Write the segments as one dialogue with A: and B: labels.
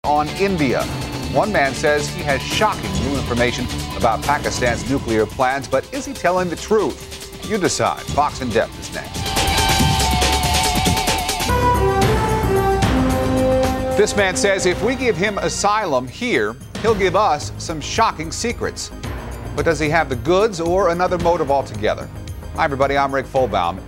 A: On India. One man says he has shocking new information about Pakistan's nuclear plans, but is he telling the truth? You decide. Fox in Depth is next. This man says if we give him asylum here, he'll give us some shocking secrets. But does he have the goods or another motive altogether? Hi, everybody. I'm Rick Folbaum.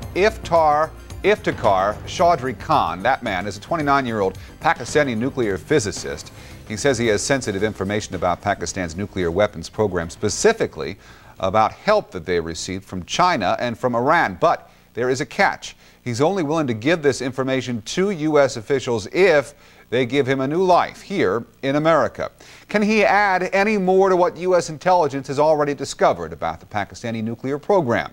A: Iftikhar Chaudhry Khan, that man, is a 29-year-old Pakistani nuclear physicist. He says he has sensitive information about Pakistan's nuclear weapons program, specifically about help that they received from China and from Iran. But there is a catch. He's only willing to give this information to U.S. officials if they give him a new life here in America. Can he add any more to what U.S. intelligence has already discovered about the Pakistani nuclear program?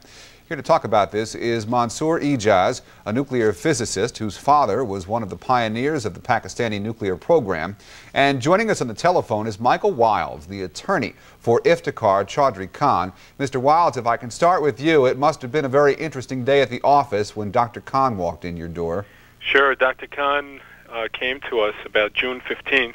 A: Here to talk about this is Mansoor Ijaz, a nuclear physicist whose father was one of the pioneers of the Pakistani nuclear program. And joining us on the telephone is Michael Wilds, the attorney for Iftikhar Chaudhry Khan. Mr. Wilds, if I can start with you, it must have been a very interesting day at the office when Dr. Khan walked in your door. Sure.
B: Dr. Khan came to us about June 15th,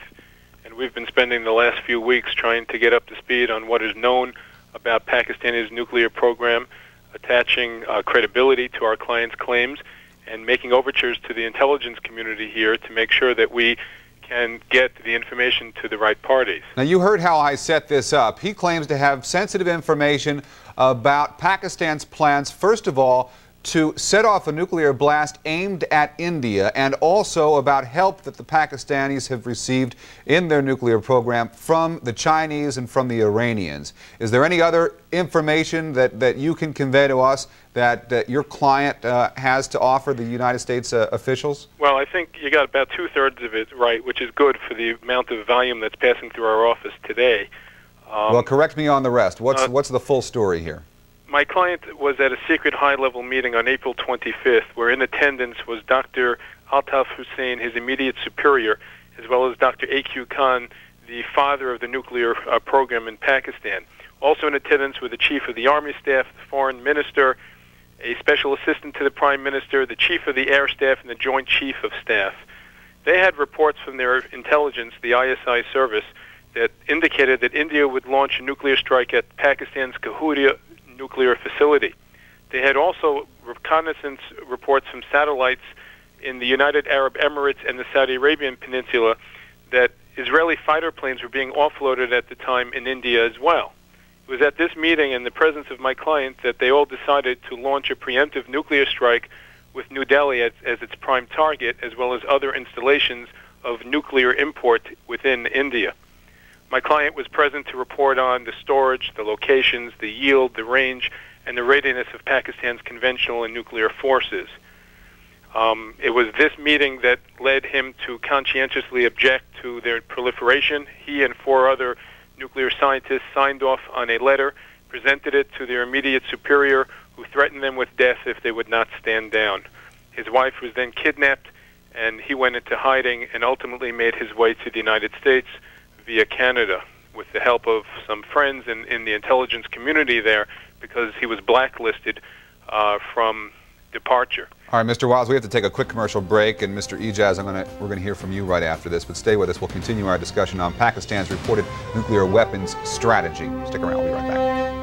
B: and we've been spending the last few weeks trying to get up to speed on what is known about Pakistan's nuclear program, attaching credibility to our client's claims, and making overtures to the intelligence community here to make sure that we can get the information to the right parties.
A: Now, you heard how I set this up. He claims to have sensitive information about Pakistan's plans, first of all, to set off a nuclear blast aimed at India, and also about help that the Pakistanis have received in their nuclear program from the Chinese and from the Iranians. Is there any other information that you can convey to us that your client has to offer the United States officials?
B: Well, I think you got about two-thirds of it right, which is good for the amount of volume that's passing through our office today.
A: Well, correct me on the rest. What's the full story here?
B: My client was at a secret high-level meeting on April 25th, where in attendance was Dr. Altaf Hussain, his immediate superior, as well as Dr. A.Q. Khan, the father of the nuclear program in Pakistan. Also in attendance were the chief of the Army Staff, the foreign minister, a special assistant to the prime minister, the chief of the air staff, and the joint chief of staff. They had reports from their intelligence, the ISI service, that indicated that India would launch a nuclear strike at Pakistan's Kahuria nuclear facility. They had also reconnaissance reports from satellites in the United Arab Emirates and the Saudi Arabian Peninsula that Israeli fighter planes were being offloaded at the time in India as well. It was at this meeting in the presence of my client that they all decided to launch a preemptive nuclear strike with New Delhi as its prime target, as well as other installations of nuclear import within India. My client was present to report on the storage, the locations, the yield, the range, and the readiness of Pakistan's conventional and nuclear forces. It was this meeting that led him to conscientiously object to their proliferation. He and four other nuclear scientists signed off on a letter, presented it to their immediate superior, who threatened them with death if they would not stand down. His wife was then kidnapped, and he went into hiding and ultimately made his way to the United States via Canada with the help of some friends in the intelligence community there, because he was blacklisted from departure.
A: All right, Mr. Wilds, we have to take a quick commercial break, and Mr. Ijaz, we're going to hear from you right after this, but stay with us. We'll continue our discussion on Pakistan's reported nuclear weapons strategy. Stick around, we'll be right back.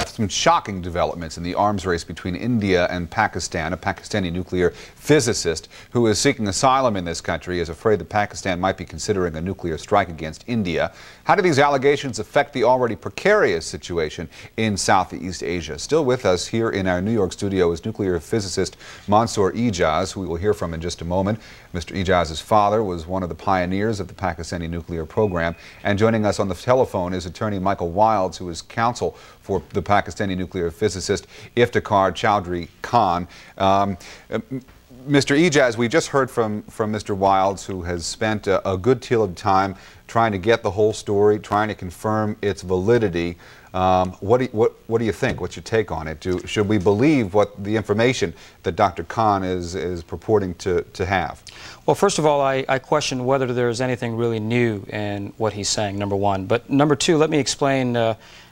A: Some shocking developments in the arms race between India and Pakistan. A Pakistani nuclear physicist who is seeking asylum in this country is afraid that Pakistan might be considering a nuclear strike against India. How do these allegations affect the already precarious situation in Southeast Asia? Still with us here in our New York studio is nuclear physicist Mansoor Ijaz, who we will hear from in just a moment. Mr. Ijaz's father was one of the pioneers of the Pakistani nuclear program. And joining us on the telephone is attorney Michael Wilds, who is counsel for the Pakistani nuclear physicist Iftikhar Chaudhry Khan. Mr. Ijaz, we just heard from Mr. Wilds, who has spent a good deal of time trying to get the whole story, trying to confirm its validity. What do you think? What's your take on it? Should we believe what the information that Dr. Khan is purporting to have?
C: Well, first of all, I question whether there's anything really new in what he's saying, number one. But number two, let me explain,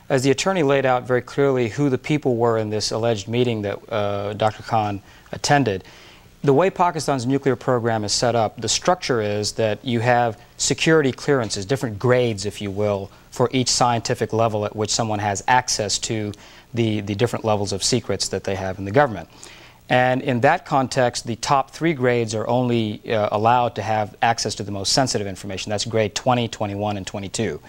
C: as the attorney laid out very clearly who the people were in this alleged meeting that Dr. Khan attended. The way Pakistan's nuclear program is set up, the structure is that you have security clearances, different grades, if you will, for each scientific level at which someone has access to the different levels of secrets that they have in the government. And in that context, the top 3 grades are only allowed to have access to the most sensitive information. That's grade 20, 21, and 22.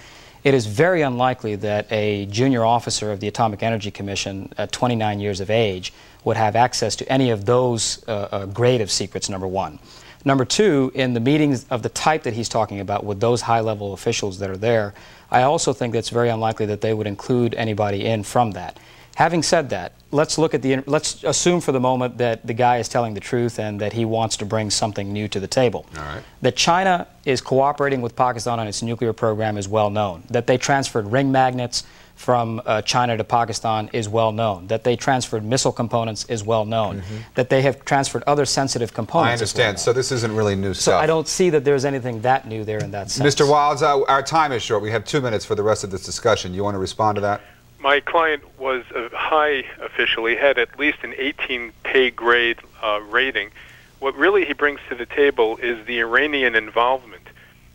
C: It is very unlikely that a junior officer of the Atomic Energy Commission at 29 years of age would have access to any of those grade of secrets, number one. Number two, in the meetings of the type that he's talking about with those high-level officials that are there, I also think that it's very unlikely that they would include anybody in from that. Having said that, let's assume for the moment that the guy is telling the truth and that he wants to bring something new to the table.
A: All right.
C: That China is cooperating with Pakistan on its nuclear program is well known. That they transferred ring magnets from China to Pakistan is well known. That they transferred missile components is well known. That they have transferred other sensitive components.
A: I understand. So this isn't really new stuff.
C: So I don't see that there's anything that new there in that sense.
A: Mr. Wilds, our time is short. We have 2 minutes for the rest of this discussion. You want to respond to that?
B: My client was a high official. He had at least an 18 pay grade rating. What really he brings to the table is the Iranian involvement.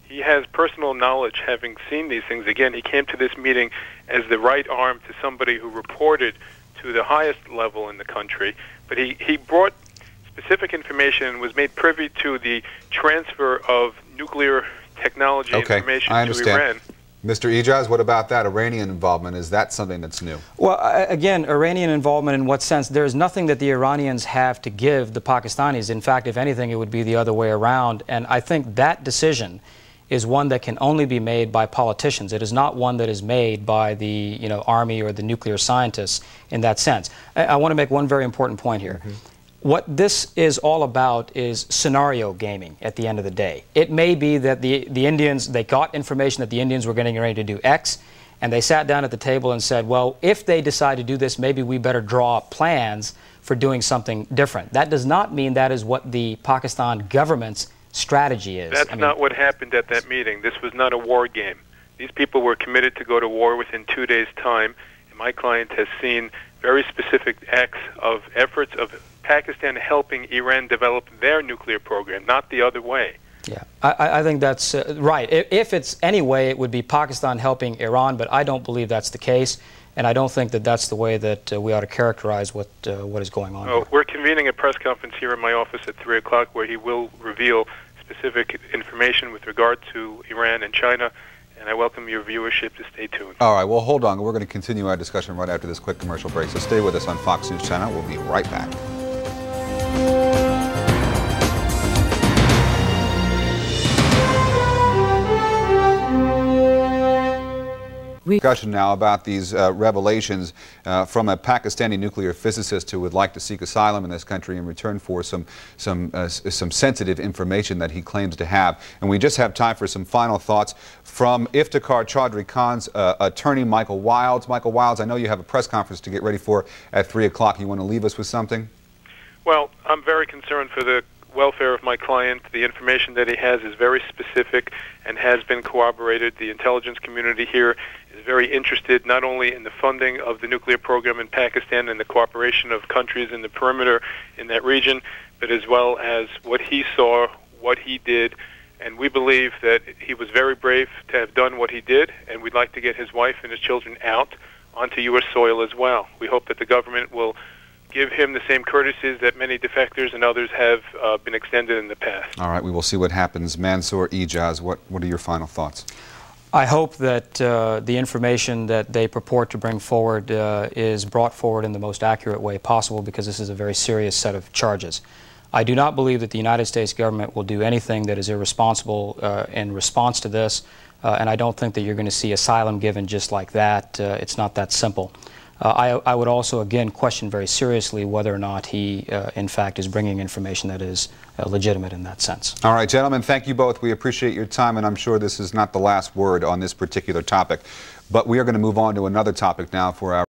B: He has personal knowledge, having seen these things. Again, he came to this meeting as the right arm to somebody who reported to the highest level in the country. But he brought specific information and was made privy to the transfer of nuclear technology information to Iran.
A: Mr. Ijaz, what about that Iranian involvement? Is that something that's new?
C: Well, again, Iranian involvement in what sense? There's nothing that the Iranians have to give the Pakistanis. In fact, if anything, it would be the other way around. And I think that decision is one that can only be made by politicians. It is not one that is made by the army or the nuclear scientists in that sense. I want to make one very important point here. What this is all about is scenario gaming at the end of the day. It may be that the Indians, they got information that the Indians were getting ready to do X, and they sat down at the table and said, well, if they decide to do this, maybe we better draw up plans for doing something different. That does not mean that is what the Pakistan government's strategy is.
B: That's not what happened at that meeting. This was not a war game. These people were committed to go to war within 2 days' time, and my client has seen very specific acts of efforts of Pakistan helping Iran develop their nuclear program, not the other way.
C: Yeah, I think that's right. If it's any way, it would be Pakistan helping Iran, but I don't believe that's the case, and I don't think that that's the way that we ought to characterize what is going on.
B: Oh, we're convening a press conference here in my office at 3 o'clock where he will reveal specific information with regard to Iran and China, and I welcome your viewership to stay tuned.
A: All right, well, hold on. We're going to continue our discussion right after this quick commercial break, so stay with us on Fox News Channel. We'll be right back. Discussion now about these revelations from a Pakistani nuclear physicist who would like to seek asylum in this country in return for some sensitive information that he claims to have. And we just have time for some final thoughts from Iftikhar Chaudhry Khan's attorney, Michael Wilds. Michael Wilds, I know you have a press conference to get ready for at 3 o'clock. You want to leave us with something?
B: Well, I'm very concerned for the welfare of my client. The information that he has is very specific and has been corroborated. The intelligence community here is very interested not only in the funding of the nuclear program in Pakistan and the cooperation of countries in the perimeter in that region, but as well as what he saw, what he did, and we believe that he was very brave to have done what he did, and we'd like to get his wife and his children out onto U.S. soil as well. We hope that the government will give him the same courtesies that many defectors and others have been extended in the past.
A: All right, we will see what happens. Mansour Ijaz, what are your final thoughts?
C: I hope that the information that they purport to bring forward is brought forward in the most accurate way possible, because this is a very serious set of charges. I do not believe that the United States government will do anything that is irresponsible in response to this, and I don't think that you're going to see asylum given just like that. It's not that simple. I would also, again, question very seriously whether or not he, in fact, is bringing information that is legitimate in that sense.
A: All right, gentlemen, thank you both. We appreciate your time, and I'm sure this is not the last word on this particular topic. But we are going to move on to another topic now for our